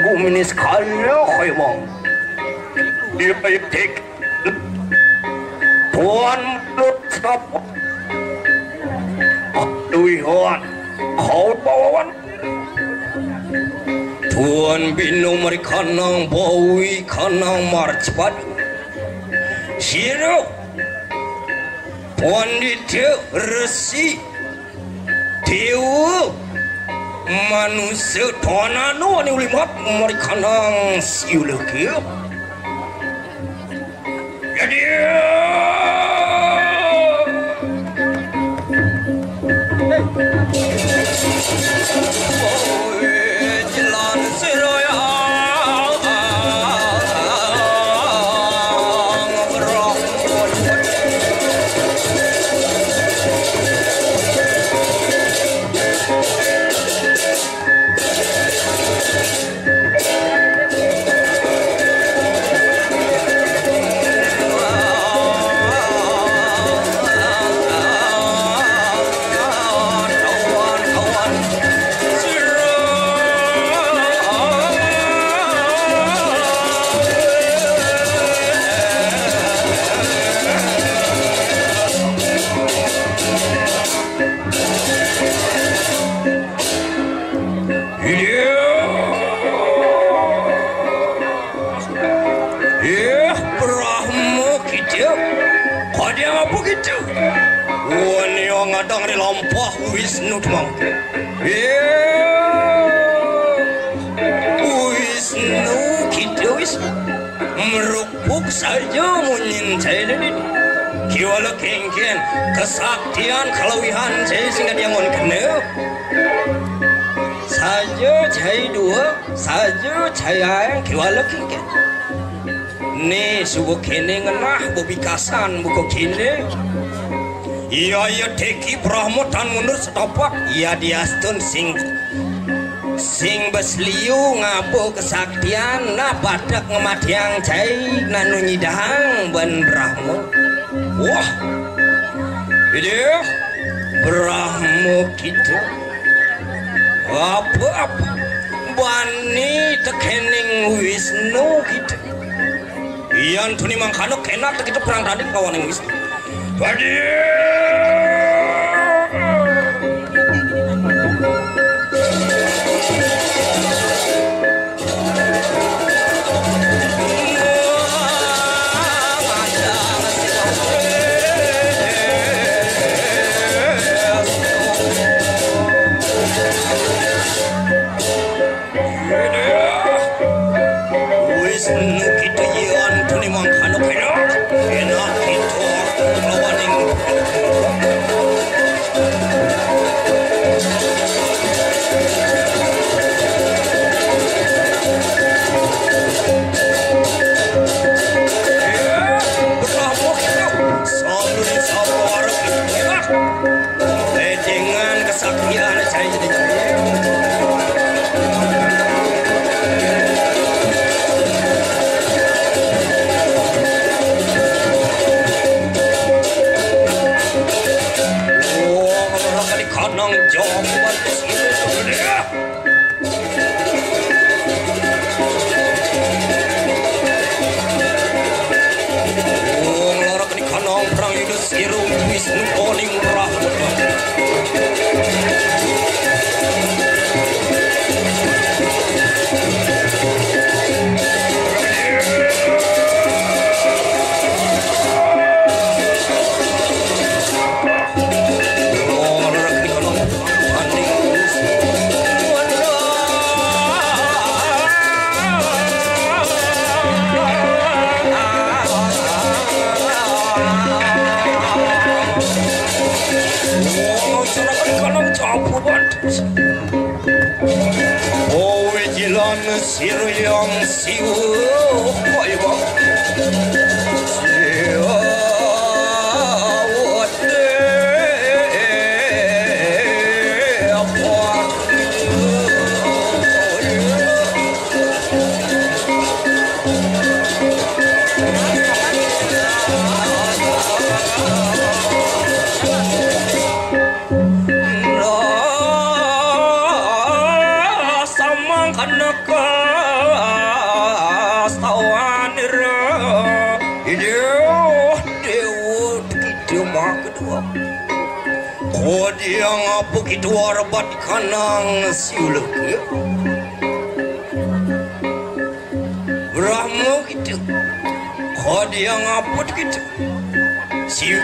guminis kaya kayo mo. Itik. Tuan lut sapa. Tuihan kau bawawan. Tuan binu mereka nang bawi kanang marcepat. Siro. Pandita resi. Dewa. Manusia tanah ni ulimat mereka nang siulakir. Jadi jalan seraya ngadang di lampah Wisnu Demang. Wisnu kita wis merupuk saja menyintai ini. Kiwala kengken kesaktian kelawihan saya sehingga dia mohon kena. Saja cai dua, saja cai ayang kiwala kengken. Ni subuh kene ngenah bobikasan buku kene. Iya teki Brahmotan mundur setapak. Iya diastun sing besliu ngabu kesaktian na badak ngemadiang cai nanu nyidahang ban Brahmo. Wah ini Brahmo kita apa bani tekening Wisnu kita. Iyan tuni mangkano kena kita perang tadi kawan yang Wisnu. Badi Wisnu kita yan tuni mangkano kena kita lawan yang dengan kesaktian saya jadi kanang jawaban dia. Ngelarang di kanang perang itu siru Wisnu paling rahmat. Oh, jalan siru yang siu, kaya kanaka sawanira Idio dewa Dia mak kedua Dia ngapa gitu arabat kanang siuluk Brahmo gitu Dia ngapa gitu Siu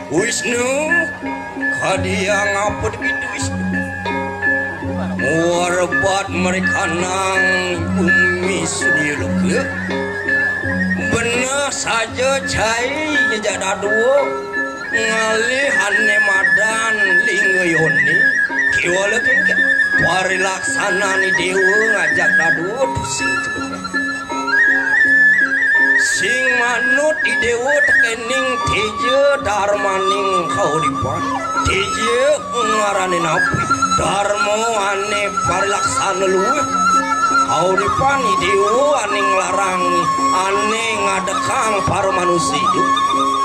Wisnu Dia ngapa gitu Wisnu Arabat mereka nang bumi siuluk Benar saja cai jada dua ngalihane madan lingayoni kiwala kengke pari laksana ni dewa ngajak dadu pusing sing manut di dewa tekening teja darmaning kauripan teja ngarane napi darmo ane pari laksana luwe kauripan ni dewa ane nglarang ane ngadekang para manusia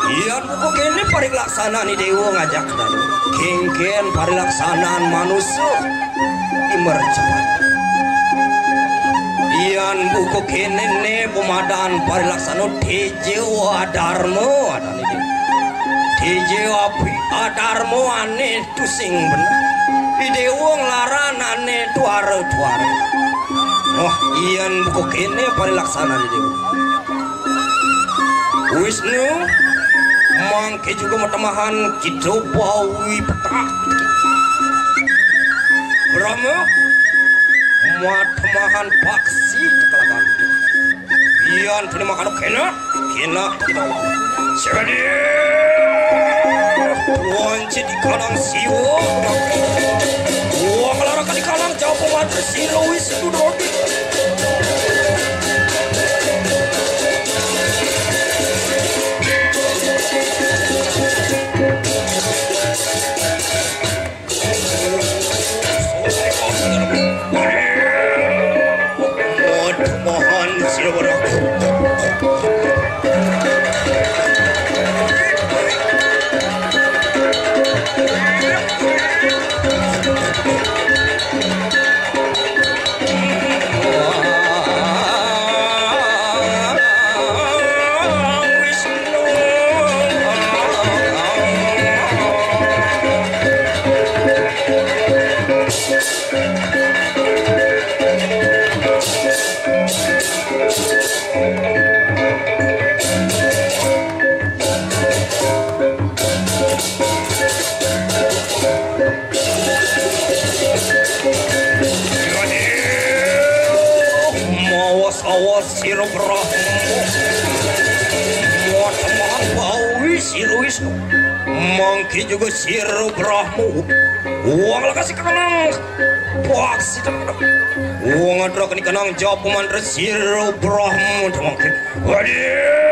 Iyan buku kene parilaksana ni dewa ngajak dan kengken parilaksanaan manusia imercepat. Iyan buku kene ne pemadan parilaksana tejewa adarmo ada ni tejewa adarmo ane tusing benar. Di dewa nglaran ane tuara. Oh iyan buku kene parilaksana ni dewa. Wisnu Mangke juga matamahan kita bawi petak Brahma matamahan paksi kekalakan Iyan tuni makan kena kita Sebadi Wanci di kalang siwa Wang larakan di kalang jauh pemadri silawis itu dodi Mohon silawara Siro Brahmo Muat bawi Siro Wisnu Mangki juga Siro Brahmo Uang lah kasih kenang Paksi tenang Uang adra kini kenang jawab pemandra Siro Brahmo Mangki Waduh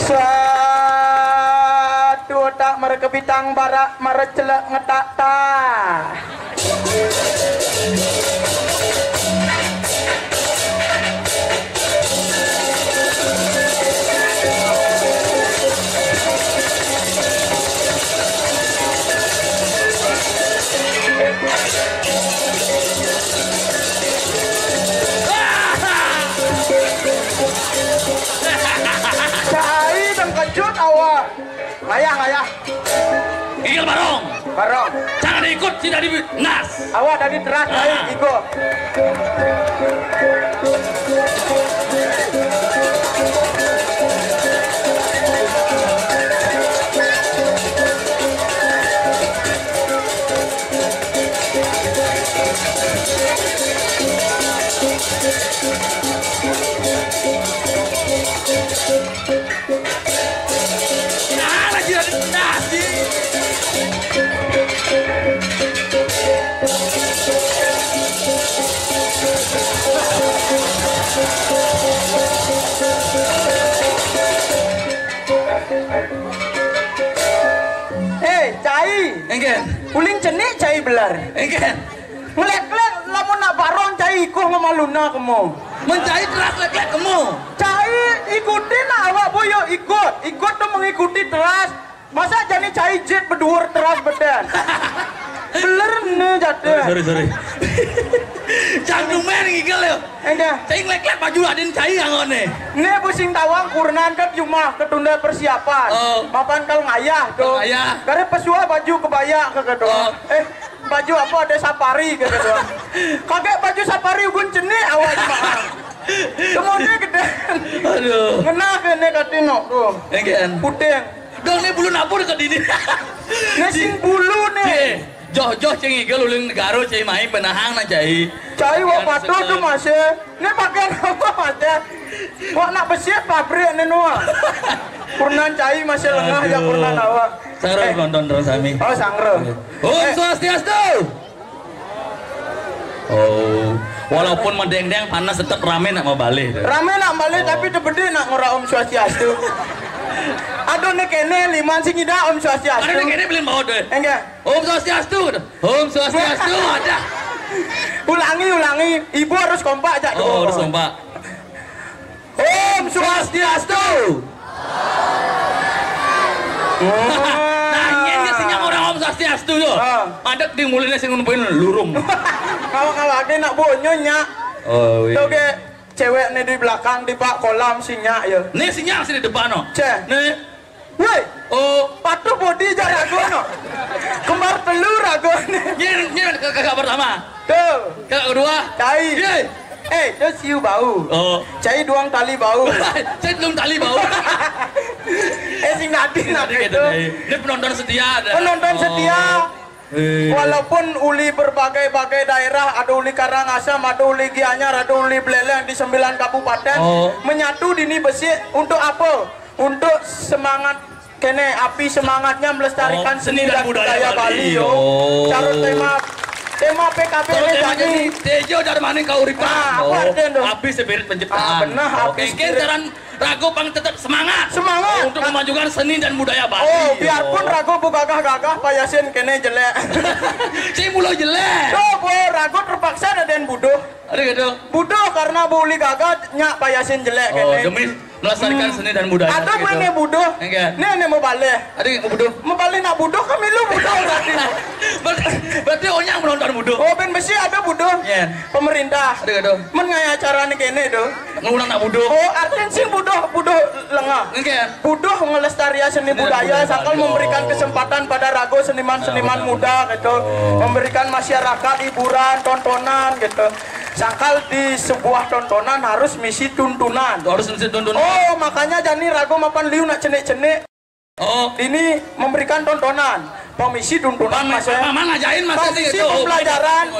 Satu tak mereka bitang barak merecelak ngetak ta. Ngayah. Gigil barong. Barong. Jangan ikut si dari nas. Awak dari teras lain ikut. Nah, lagi dari nas. Cai. Engken. Uling cenik cai belar. Engken. Ngelek-lek lamun nak barong cai ikuh ngemaluna kamu. Mencari teras lek-lek kamu. Cai ikuti nak awak boyo ikut tuh mengikuti teras. Masa jani cai jet berdua teras badan. Beler nih jatuh. Sorry. Jangan main gigil ya. Enggak. Cai lek-lek baju adin cai angon nih. Ini pusing tawang kurnan kan cuma ketunda persiapan. Oh. Mapan kal ngayah tuh. Ngayah. Karena pesua baju kebaya ke kedua. Oh. Baju apa ada safari ke kedua. Kakek baju safari ugun cenik awak cuma. Semuanya gede. Aduh. Ngena kene katino tuh. Engken. Putih. Dong nih bulu nabur ke dini. Ngasing bulu nih. Joh ceng igel uling negaro cai main penahang na cai. Cai wak patuh tuh masih. Ini pakaian apa masih? Wak nak besiat pabrik nih nuah. Purnan cai masih lengah ya purnan awak. Sangre nonton terus kami. Oh sangre. Om Swastiastu. Oh, walaupun mendeng-deng panas tetap rame nak mau balik. Rame nak balik tapi tebede nak ngora Om Swastiastu. Aduh nih kene liman sing ida Om Swastiastu. Ada nih kene belum bawa deh. Enggak. Om Swastiastu. Om Swastiastu ada. Ulangi. Ibu harus kompak aja. Oh, harus kompak. Om Swastiastu. Nah, nyen sing yang orang Om Swastiastu yo. Padat di mulutnya sing numpuin lurum. Kawak-kawake nak bonyonya. Oh iya. Tuh ke cewek nih di belakang di pak kolam sinyak ya. Nih sinyal sih di depan no. Ceh. Nih. Woi. Oh. Patuh body aja ragu no. Kembar telur ragu nih. Nyen kakak pertama. Tuh. Kakak kedua. Cai. Yeay. Itu siu bau. Oh. Cai duang tali bau. Saya belum tali bau. Sing Nadine nak itu. Ini penonton setia ada. Penonton setia. Walaupun uli berbagai-bagai daerah, ada uli Karangasem, ada uli Gianyar, ada uli Beleleng di 9 kabupaten menyatu dini besi untuk apa? Untuk semangat kene api semangatnya melestarikan seni dan budaya Bali. Cara tema PKB ini jadi Tejo dari mana kau uripan? Api spirit penciptaan. Benar, api spirit. Jalan Rago pang tetap semangat untuk memajukan seni dan budaya Bali. Oh, biarpun Rago bu gagah-gagah Pak Yasin kene jelek. Saya mulai jelek. Tuh, bu Rago terpaksa ada buduh. Ada gitu. Buduh karena bu Uli gagah nyak Pak Yasin jelek Oh, kene. demi melestarikan seni dan budaya. Ada mana buduh? Nih mau balik. Ada yang buduh. Mau balik nak buduh kami lu buduh berarti. Berarti onyang menonton buduh. Oh, ben besi ada buduh. Pemerintah. Ada gitu. Men ngaya acara nih kene tuh. Ngulang nak buduh. Oh, artinya sing buduh lengah. Buduh ngelestarian seni budaya sakal memberikan kesempatan pada Rago seniman-seniman muda gitu. Memberikan masyarakat hiburan, tontonan gitu. Sakal di sebuah tontonan harus misi tuntunan. Harus misi tuntunan. Oh, makanya jani Rago mapan liu nak cenik-cenik. Oh, ini memberikan tontonan. Komisi tuntunan mas ya. Mama ngajain mas komisi pembelajaran.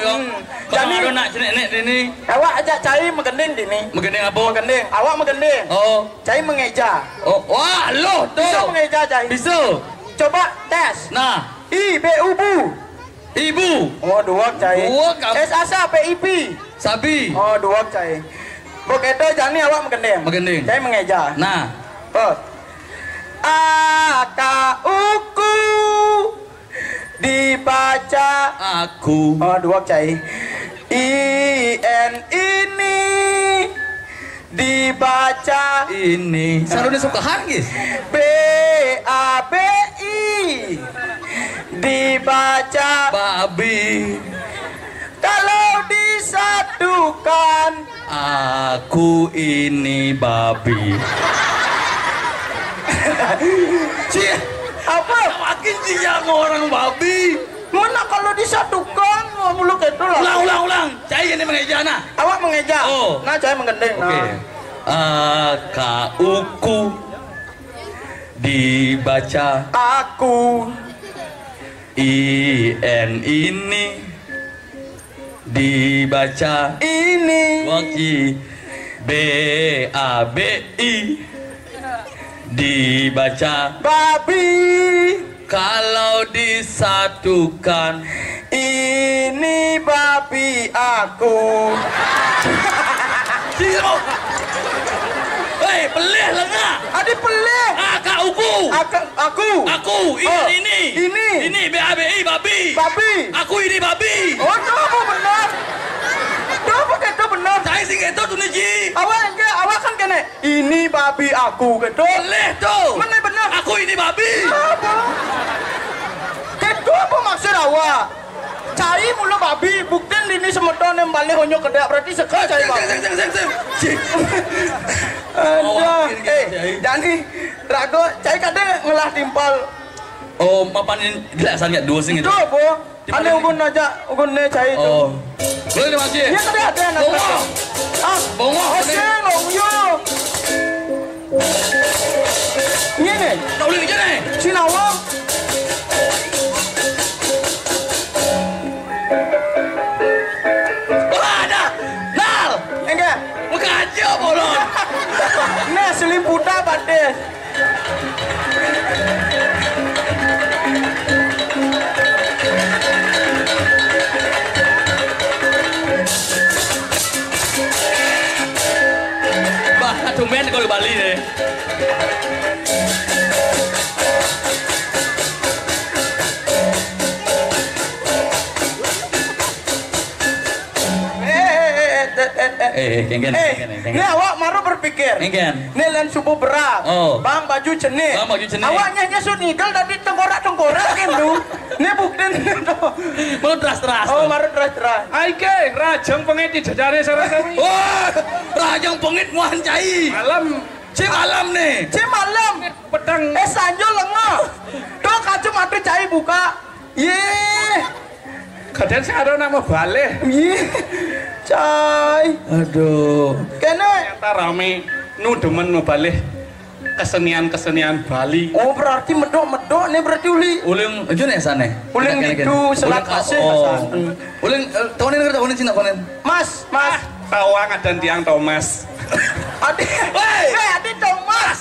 Jadi nak cenik ini. Awak aja cai megending dini. Megending apa? Megending. Awak megending. Oh. Cai mengeja. Oh, wah, lo tuh. Bisa mengeja cai. Bisa. Coba tes. Nah. IBU bu. Ibu. Oh, dua cai. Dua. SASA PIP. Sabi. Oh, dua cai. Begitu jani awak megending. Megending. Cai mengeja. Nah. Oh. Uku dibaca aku. Oh, dua cai. Ini dibaca ini. Sarune suka hangis. BABI dibaca babi. Kalau disatukan aku ini babi. Apa? Makin dia orang babi. Mana kalau disatukan muluk itu lah. Ulang. Cai ini mengeja nah. Awak mengeja. Oh. Nah, saya mengendeng. Oke. Kauku dibaca Aku. IN ini dibaca Ini. Waki BABI dibaca Babi. kalau disatukan Ini babi aku. Hei, pelih lengah. Adi pelih. Kauku. Aku. Ini BABI babi. Babi. Aku ini babi. Oh, itu benar. Apa itu benar? Saya sing itu tuh niji. Awak kan kene. Ini babi aku gitu. Pelih tuh. Mana benar? Aku ini babi. Apa? Itu apa maksud awak? Cai mulu babi, buktiin ini semedon yang balik honyok kedek berarti sekali cai babi. Aduh, Jani, Rago, cai kadang ngelah timpal. Oh, mapanin gelasannya dua sing itu. Itu apa? Ane ugun aja, ugun ne cai itu. Oh. Boleh dimasih. Iya tadi ada anak. Bongo. Bongo. Oseng, longyo. Ini nih. Tak boleh kerja nih. Sinawang. Ada. Nal. Enggak. Muka aja bolon. Nih selimputan bades. Bah, tumben kalau di Bali deh. Kengen. Ini awak maru berpikir. Kengen. Ini lain subuh berat. Oh. Bang baju jenis. Bang baju jenis. Awaknya nyesut nikel tadi tengkorak kan lu. Ini buktiin itu. Mau teras-teras. Oh maru teras-teras. Aike, rajang pengit di jajare sareng kami. Oh, rajang pengit muan cai. Malam, Malam nih. Malam. pedang. Sanjo lengah. Tuh kacu mati cai buka. Kadang saya nama balik. Cai. Aduh. Kene. Ternyata rame nu demen nu balik kesenian Bali. Oh berarti medok nih berarti uli. Uling ujun ya sana. Uling itu selat kasih. Uling tahun ini tahun ini Cina tahun ini. Mas. Tawang dan tiang Thomas. Adik. Adik Thomas.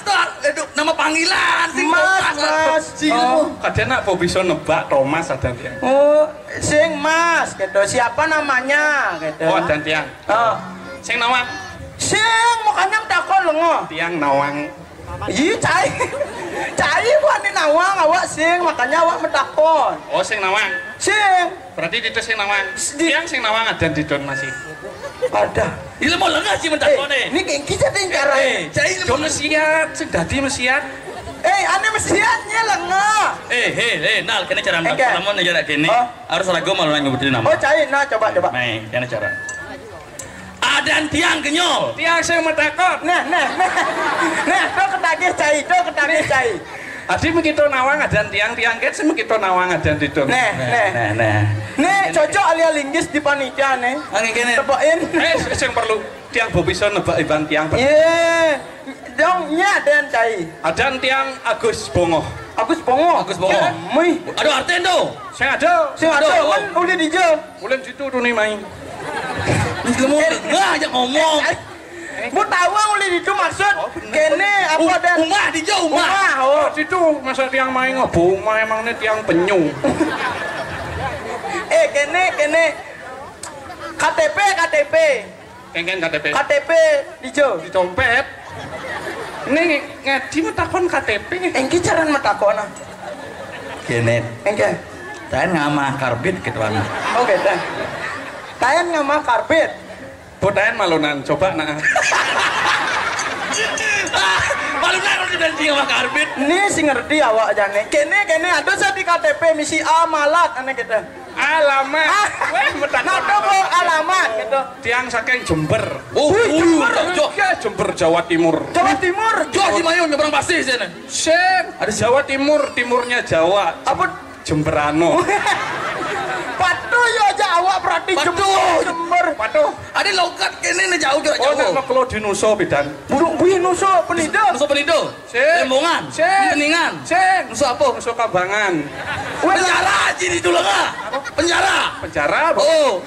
Nama panggilan sing Mas. Oh, kadang nak bisa nebak Thomas dan tiang. Oh, sing Mas gitu. Siapa namanya gitu. Oh, dan tiang. Oh. Sing nawang. Sing makanya takon lengo. Tiang nawang. Iya, cai buat ni nawang awak sing makanya awak mentakon. Oh, sing nawang. Sing. Berarti itu sing nawang. Tiang sing nawang ada di don masih. Ada. Ini mau lengah sih mentakon nih. Ini kayak kita ting cara. Cai don mesiat, sing dadi mesiat. Ane mestiannya lengah. Nal, kena cara namun negara kini harus ragu malu nyebutin nama. Oh, cai, nah coba. Nih, kena cara. Adan tiang kenyol. Tiang sing mentakon. Nah, tuh ketagih cai. Adi begitu nawang ada tiang ket sing begitu nawang ada di don. Nah. Nih cocok alia linggis di panitia nih. Angin kene. Tepokin. Sing perlu tiang bo bisa nebak iban tiang. Iya. Dongnya dan cai. Ada tiang Agus Bongo. Agus Bongo. Mui. Aduh Arten tuh. Sing ada. Kan udah dijel. Ulin situ tuh nih main. Nggak ajak ngomong. Mau tahu udah itu maksud. Kene apa dan Umah di jauh umah. Oh, situ masa tiang main ngobo, emang ini tiang penyu. Kene. KTP. Kengen KTP. KTP dijo. Di dompet. Ini ngedi metakon KTP. Engki cara metakon. Kene. Engke. Saya ngamah karbit gitu kan. Oh beda. Tayan ngamah karbit. Botayan malunan, coba nah. Malunan kalau sudah ngamah karbit. Ini sih ngerti awak jane. Kene ada saya di KTP misi A malat aneh kita. Alamat. Weh metak. Nado po alamat gitu. Tiang saking Jember. Oh, Jember. Jember Jawa Timur. Jawa Timur. Jauh di Mayun nyebrang pasti sini. Sen, ada Jawa Timur, timurnya Jawa. Apa Jemberano. Patuh ya Jawa berarti Jember. Patuh. Ada lokat kene nih jauh Oh, nek meklo dinuso bidan. Burung buih nuso penido. Nusa Penido, Lembongan, Teningan, Nusa apa? Nuso Kabangan. Penjara aja di Tulenga. Penjara. Penjara apa? Oh,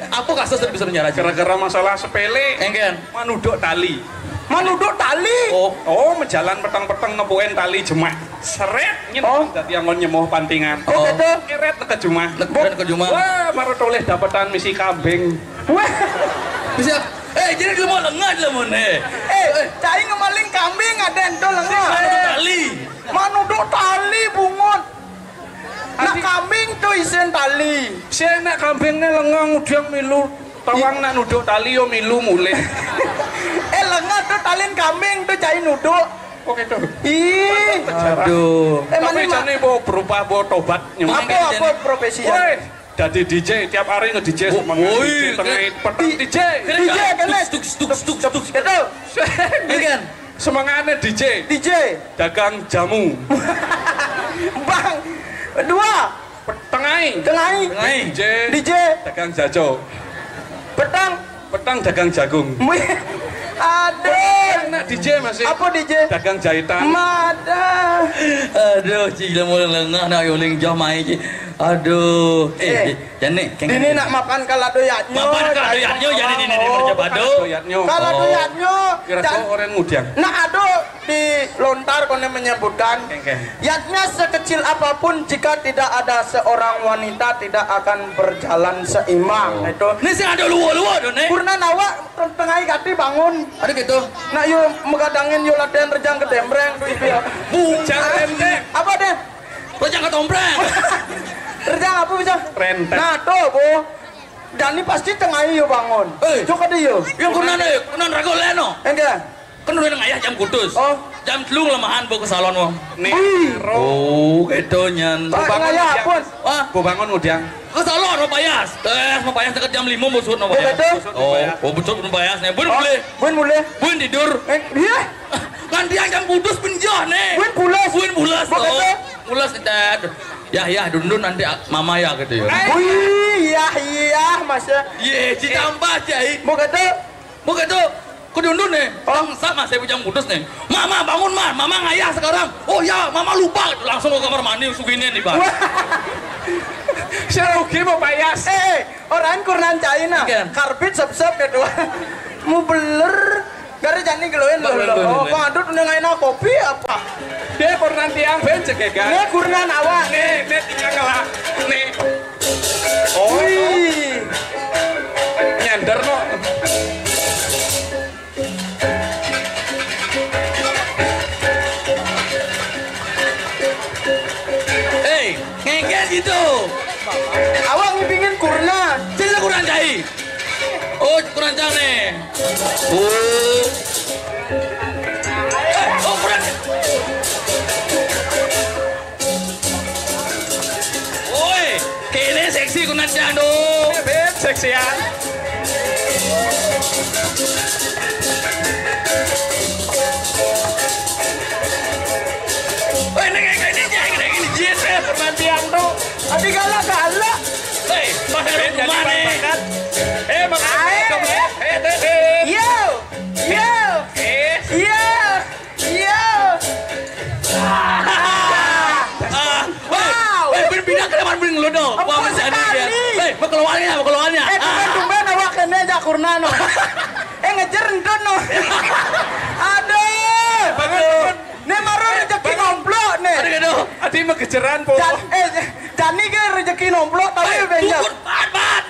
apa kasus yang bisa penjara? Gara-gara masalah sepele. Engken. Manuduk tali. Manuduk tali. Oh, menjalan petang-petang nepuin tali jemak. Seret nyentuh dadi angon nyemoh pantingan. Oh, gitu. Keret ke jumah. Negara ke Juma. Wah, marut oleh dapatan misi kambing. Wah. Bisa. Jadi dia mau lengah lah mon. Cai ngemaling kambing ada ento lengah. Tali. Manuduk tali bungut. Nak kambing tuh isen tali. Saya nak kambingnya lengang udah milu. Tawang nak nuduk tali yo milu mulai. Lengah tuh talin kambing tuh cai nuduk. Kok gitu? Ih. Aduh. Tapi jane mau berubah mau tobat nyemah. Apa profesi? Woi, dadi DJ tiap hari nge-DJ Woi, tengah petang DJ. DJ kene. Stuk. Gitu. Engken. Semangatnya DJ. DJ. Dagang jamu. Bang. Dua. Tengai. Tengai. DJ. DJ. Dagang jajo. Petang dagang jagung. Aduh. Nak DJ masih. Apa DJ? Dagang jahitan. Mada. Aduh, cila mau lengah nak yoling jauh mai je. Aduh. Jane. Dini nak makan kalado yatnyo. Makan kalado yatnyo jadi dini di kerja bado. Kalado yatnyo. Kira-kira orang mudiang. Nak ado di lontar kone menyebutkan. Yatnya sekecil apapun jika tidak ada seorang wanita tidak akan berjalan seimbang. Itu. Ini sih ada luwa-luwa dong nih. Purna nawa tengah gati bangun. Ada gitu. Nak yo megadangin yo latihan rejang ke dembreng tuh ibu. Bujang renteng. Apa deh? Rejang ke tombreng. Rejang apa bisa? Renteng. Nah tuh bu. Dani pasti tengah yo bangun. Coba deh yo. Yang kunan rago leno. Enggak. Kan udah ngayah jam kudus. Oh. Jam telung lemahan bawa ke salon wong. Nih. Oh, gitu nyan. Ngayah pun. Wah, Bu bangun mudiang. ke salon mau payas. Mau payas dekat jam 5 mau sud mau payas. Oh, betul mau payas nih. Bun boleh. Bun boleh. Bun tidur. Iya. Kan dia jam kudus penjah nih. Bun pulas. Bun pulas. Begitu. Pulas tidak. Ya, dundun nanti mama ya gitu ya. Wih, iya, masa. Ye, ditambah jai. Mau kata? Mau gitu. Kedundun nih, bangsa mas saya jam kudus nih. Mama bangun mah, mama ngayah sekarang. Oh ya, mama lupa. Langsung ke kamar mandi suginin nih bang. Saya rugi mau payas. Orang kurnan China. Karbit sep-sep kedua. Mau beler. Gara jani geloin loh. Oh, pandut udah ngain kopi apa? Dia kurnan tiang becek ya kan? Ini kurnan awak. Nih tinggal ngelah. Nih. Oh, nyender no. Ngengkel gitu. Awak ngipingin kurnan. Cerita kurang jahit. Oh, kurang jauh nih. Oh, kurang. Oi, kayaknya seksi kurang jauh. Seksian. Oi, ini jis Permantian tuh. Adi galak-galak. Hei, pasang rumah nih. Yo. Pindah ke depan bring lu dong. Wah, masih ada dia. Hei, mau keluarnya. Tumben awak kene aja kurnan. Ngejer entun no. Aduh. Nih maru rezeki nomplok nih. Ada gitu. Adi mah kejeran po. Jani ke rezeki nomplok tapi benjak. Tukun bat.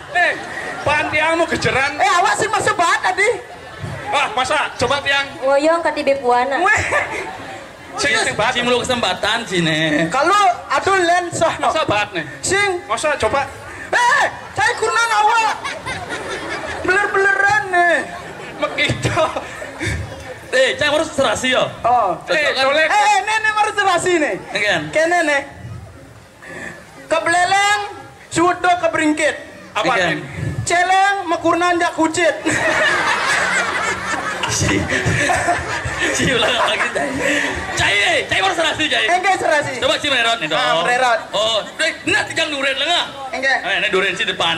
Pan tiang mau kejeran. Awak sih masuk bat tadi. Wah, masa coba tiang. Ngoyong katibe puana. Sing bat. Cim lu kesempatan sini. Kalau aduh lensa no. Masa bat nih. Sing. Masa coba. Saya kurnan awak. Beler-beleran nih. Begitu. Cai harus serasi yo. Oh. Colek. Nenek harus serasi nih. Kan? Kene nih. Kebeleleng sudo keberingkit. Apa nih? Celeng mekurnan jak kucit. Si ulang lagi cai baru serasi cai. Engke serasi. Coba si merot nih dong. Merot. Oh, nak tigang duren lah. Engke. Ini duren si depan.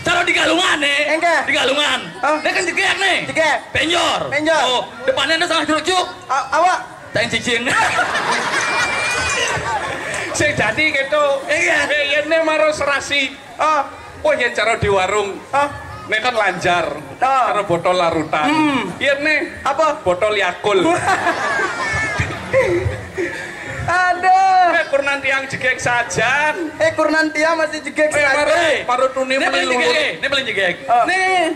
Cara di galungan nih. Engke. Di galungan. Ini kan jegek nih. Jegek. Penjor. Oh, depannya ada setengah curug. Awak. Tain cicing. Sing jadi gitu. Ini maro serasi. Oh, yang cara di warung. Ini kan lanjar. Karo botol larutan. Ini apa? Botol Yakul. Aduh. Kurnan tiang jegek sajan. Kurnan tiang masih jegek saja. Paru tuni melulur. Ini paling jegek. Nih.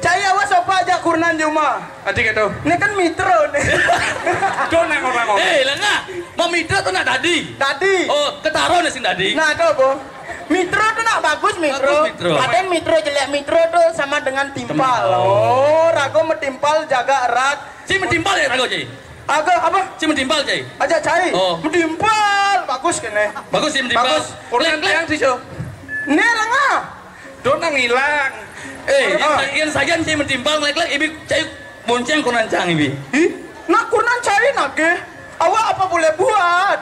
Cai awas apa aja kurnan Juma. Adik gitu. Ini kan mitro nih. Donang orang. Lenga. Mau mitra tuh nak dadi. Dadi. Oh, ketaro nih sing dadi. Nah, tuh, Bu. Mitro tuh nak bagus mitro. Padahal mitro jelek mitro tuh sama dengan timpal. Oh, rago metimpal jaga erat. Si metimpal ya rago cai. Agak apa? Si metimpal cai. Aja cai. Oh. Metimpal bagus kene. Bagus si metimpal. Bagus. Kurnan tiang sih so. Nih lenga. Donang hilang. Yang saja si metimpal lek ibi cai bonceng kurnan cang ibi. Nak kurnan cai nage. Awak apa boleh buat?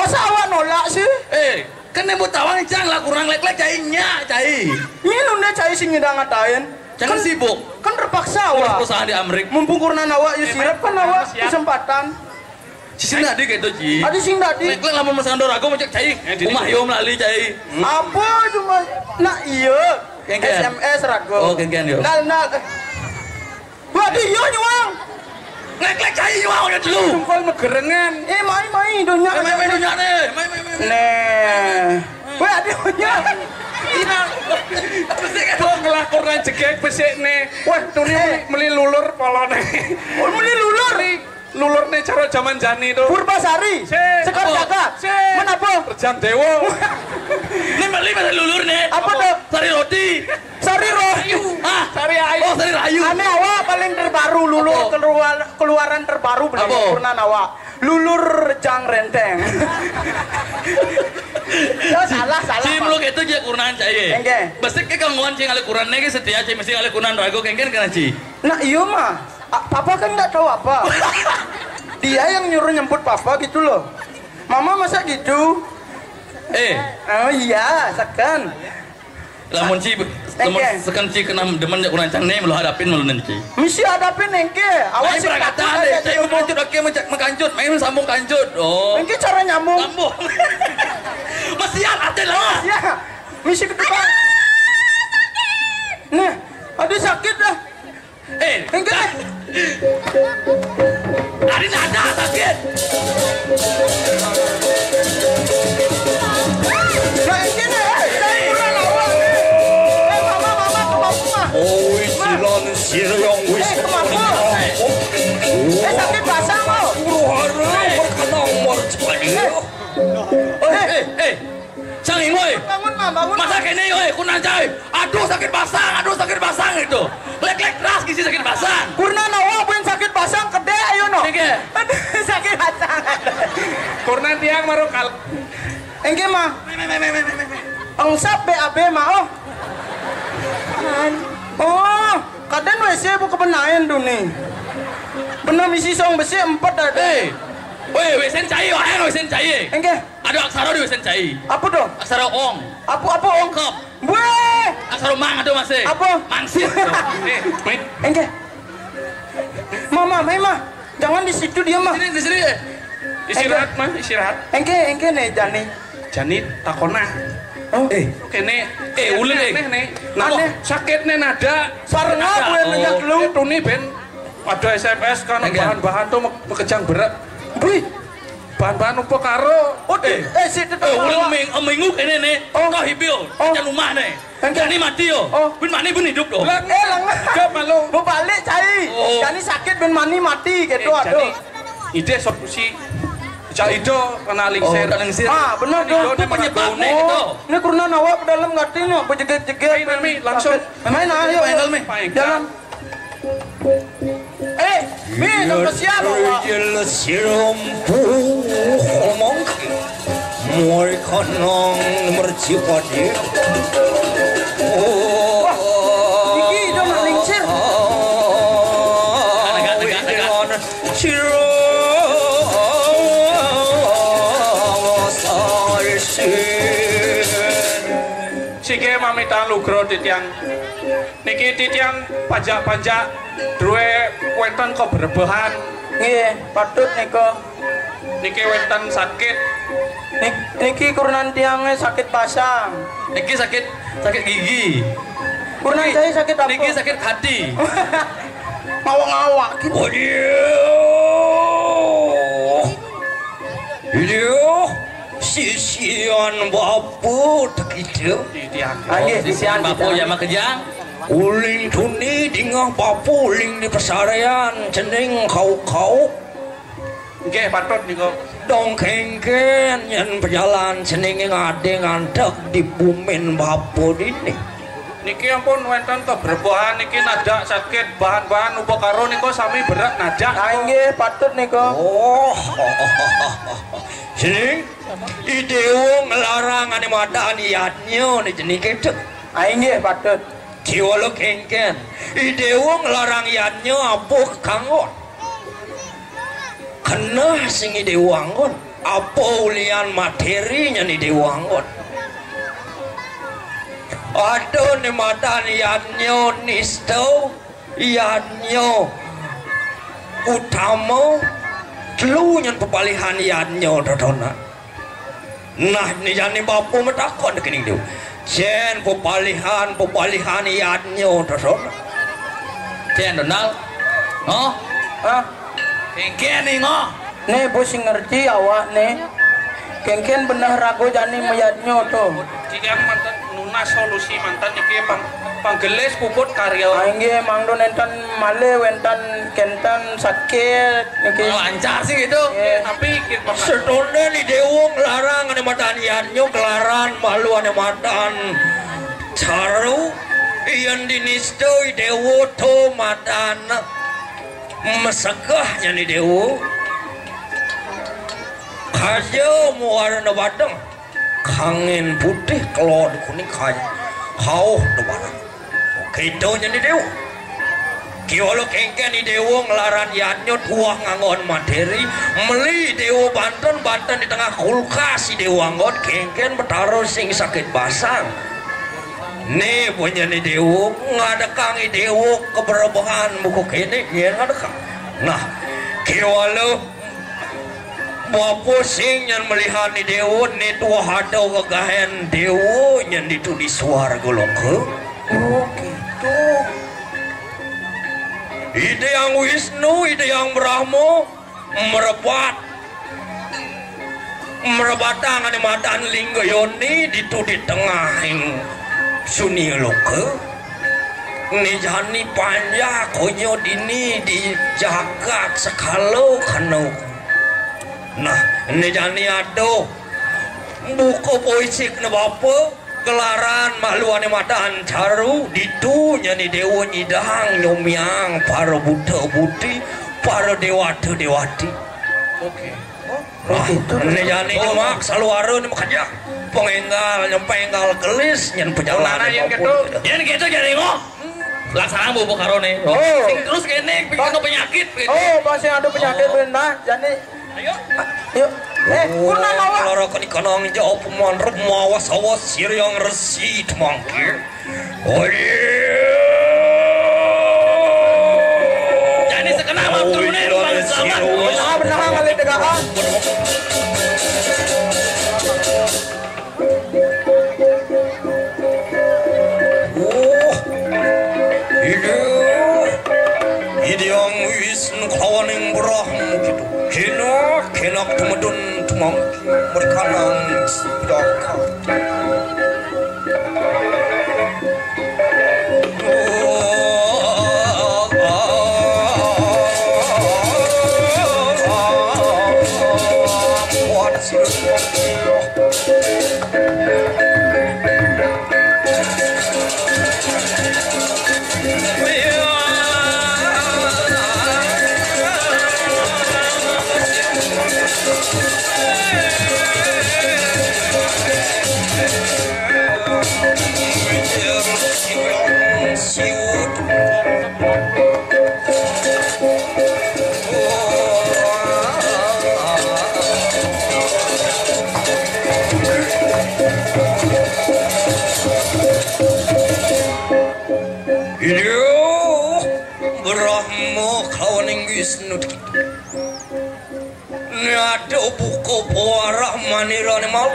Masa awak nolak sih? Kan yang tawang cang lah kurang lek cainya cai. Ini nunda cai sing ngidang ngatain. Jangan sibuk. Kan terpaksa awak. Perusahaan di Amerika. Mumpung kurnan awak ya sirap kan awak kesempatan. Si sing dadi gitu Ji. Adi sing dadi. Lek lamun masakan dorago macam cai. Umah yo melalui cai. Apa cuma nak iya. Genggen. SMS rago. Oh genggen yo. Nal. Waduh iya nyuang. Lek cai yo ya dulu. Tungkol megerengan. Mai donya. Main dunia nih. Main. Nih. Wah adionya. Kok ngelakukan jegek besik nih. Wah, tuni meli lulur polone. Oh, meli lulur. Lulur nih cara zaman jani itu. Purbasari. Sekar jaga. Menapa? Perjam dewo. Ini beli pada lulur nih. Apa tuh? Sari roti. Sari rayu. Sari ayu. Oh, sari rayu. Ane awak paling terbaru lulur keluaran terbaru beli kurnan awak. Lulur Rejang Renteng. Salah. Si meluk itu aja kurnan cai. Engke. Besik ke gangguan cing ale kurnan nih setia cai mesti ale kurnan rago kengken kana ci. Nah iya mah. Papa kan nggak tahu apa. Dia yang nyuruh nyemput papa gitu loh. Mama masa gitu? Oh iya, sekan. Lamun ci sekan ci kena demen jak kurang cang nih melu hadapin melu nanti. Mesti hadapin engke. Awas sih kata deh. Cai mengancut oke mengancut. Main sambung kancut. Oh. Engke cara nyambung. Sambung. Mesian ate lah. Ya. Mesti ke depan. Nah, aduh sakit dah. Engke. Hari nada sakit. Nah, engke nih. Saya kurang awak. Mama, Oh, silan sirang wis. Sakit basah kok. Uruhara berkenang marjani. Canging woi. Bangun. Masa kene woi kunan cai. Aduh sakit basang itu. Lek keras kisi sakit basang. Kurnan awak pun sakit basang gede ayo no. Aduh sakit basang. Kurnan tiang maru kal. Engke mah. Angsap BAB mah oh. Oh, kadang WC bu kebenain tuh nih. Benar misi song besi 4 ada. Woi, wesen cai, wesen cai. Engke. Ada aksara di wesen cai. Apa tuh? Aksara ong. Apa ong? Kop. Weh. Aksara mang ada masih. Apa? Mangsit. Engke. Mama. Jangan di situ dia mah. Di sini. Istirahat. Engke nih Jani takona. Oh. Kene ulun nih. Nah, sakit nih nada. Sarengah gue ngejak lu. Tuni ben ada SMS kan bahan-bahan tuh mekejang berat. Wih. Bahan-bahan upo karo. Situ ulun minggu kene nih. Oh. Kahibio. Jangan rumah nih. Jani mati yo. Bin mani pun hidup loh. Lang. Gak malu. Mau balik cai. Jani sakit bin mani mati gitu aduh. Ide solusi. Cak Ido kena lingsir. Benar tuh. Itu penyebabnya itu. Ini kurna nawak ke dalam ngerti no, berjeget-jeget. Main langsung. Main ayo. Jalan. Mi, kesian awak. Jelas siram pu ngomong. Mori kanong mercipadi. Oh, iki dong lingsir. Agak. Ciro Sike mamita lugro titiang niki titiang pajak-pajak duwe wonten keberbehan Nggih, patut nika. niki wonten sakit Niki kurunan tiangnya sakit pasang. Niki sakit gigi. Kurunan saya sakit apa? Niki sakit hati. Ngawak-ngawak gitu. Iyo sisian bapu gitu. titiang Nggih, Sisian bapo ya mah kejang. Uling tuni dingah bapu uling di pesarian cening kau nggih patut niku dong kengken yang berjalan cening ngade ngantek di bumin bapu ini. niki ampun wonten keberbehan niki nadak sakit bahan-bahan upakaro niku sami berat nadak Nggih, patut nika. Oh, sini idewo ngelarang ane madaan iatnya nih jenis gitu. Nggih, patut. Jiwa kengken idewo ngelarang iatnya apa kangon. Kena sing idewo anggon apa ulian materinya nih idewo anggon. Aduh nih madaan iatnya nisto iatnya utama telunyan pepalihan iatnya dodona. Nah ini jani bapu metakon kini dia. Jen pepalihan iatnya dodona. Jen Donald. Oh, Hah? kengken nih ngoh. Nih bos ngerti awak nih. Kengken bener ragu jani mayatnya tuh. titiang mantan nuna solusi mantan niki panggelis puput karya Nggih, mangdo enten male wentan kentan sakit niki. Lancar sih gitu. tapi kita Setone ni dewo ngelarang ane madaan iatnya kelaran malu ane madaan caru iyan dinisto dewo to madaan mesegahnya ni dewo kaja muarana badang kangen putih kelor kuning kaya kau debarang kitonya ni dewo kiwalo kengken ni dewo ngelaran iatnya tuah ngangon materi meli dewo Banten di tengah kulkas si dewo anggon kengken bertaruh sing sakit basang nih punya ni dewo ngadekang ni dewo keberbahan muka kene ya ngadekang nah kiwalo bapo sing yang melihat ni dewo ni tuah hadau kegahen dewo yang itu di suara golok Oh, gitu. ide yang Wisnu, ide yang Brahmo merebatan ane madaan lingga yoni ditu di tengah yang suni loke ni jani panja konyo dini di jagat sekalo kanu nah ni jani ado buku puisi kena bapa gelaran maluane madaan caru ditunya ni dewa nyidang nyomyang para buta buti para dewata dewati oke ini jani nyemak saluara ni makanya pengenggal nyempenggal gelis nyen perjalanan yang gitu Jen gitu jadi ngoh. Laksana bobo karone. Oh. Sing terus kene bikin penyakit. Oh, masih ada penyakit benar. Jadi Ayo. yuk. Kurang awak. Lara kan ikanang jauh peman remawas awas siriang resi temangkir Jadi sekenal mah turunin bangsa. Benar kali tegakan. ide yang Wisnu kawan yang Brahmo gitu kenak tumedun tumang mereka nang sedaka Wisnu gitu. Ada buku puara manirane mau.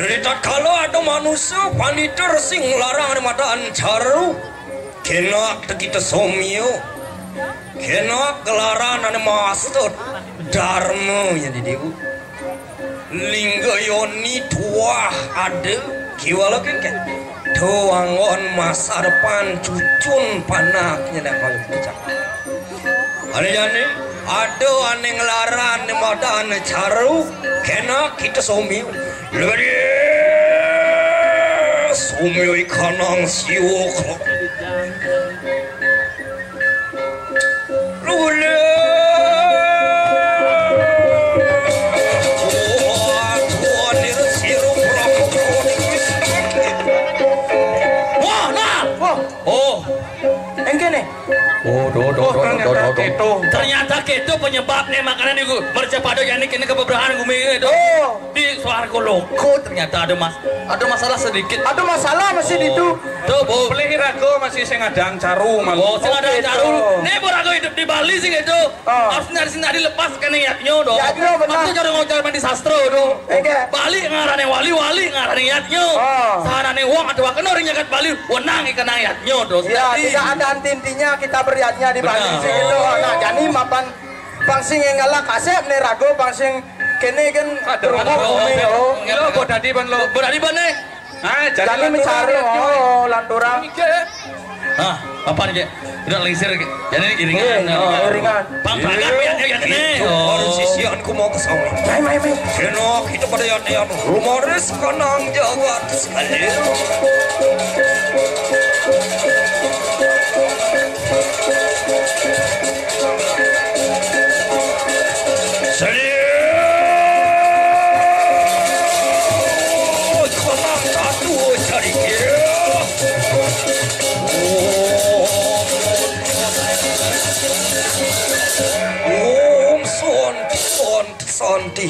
Rita kalau ada manusia paniter sing larang ada mata ancaru. Kenak kita somio. Kenak gelaran ada master dharma yang di debu. Lingga yoni tua ada kiwala kan. Tuangon masa depan cucun panaknya dah kalau bijak. Ada ada aneh ngelaran ni madan caru kena kita somi lebih somi ikanang siok lule ternyata keto penyebabnya makanan itu bercepado yang ini kebebrahan gumi itu di suarga loko ternyata ada masalah sedikit ada masalah masih itu tuh bu beli rago masih sing ngadang caru oh sing ngadang caru nih rago hidup di Bali sih gitu harus nyari dilepas kan yatnya dong maksudnya cara ngocor di sastra dong Bali ngarane wali ngarane yatnya saharane uang ada wakan orang nyakat Bali wenang ikan yatnya dong ya tidak ada intinya kita beriatnya di Bali sih gitu nah jadi mapan pangsing yang ngalah kasep nih rago pangsing kene kan rumah bumi lo bodadi ban lo bodadi ban nih jadi mencari lanturang apa nih udah lengsir jadi iringan iringan bang pragat ya ini harus sisianku mau ke sana main kenok kita pada yang rumah res kanang jawa sekali Santi,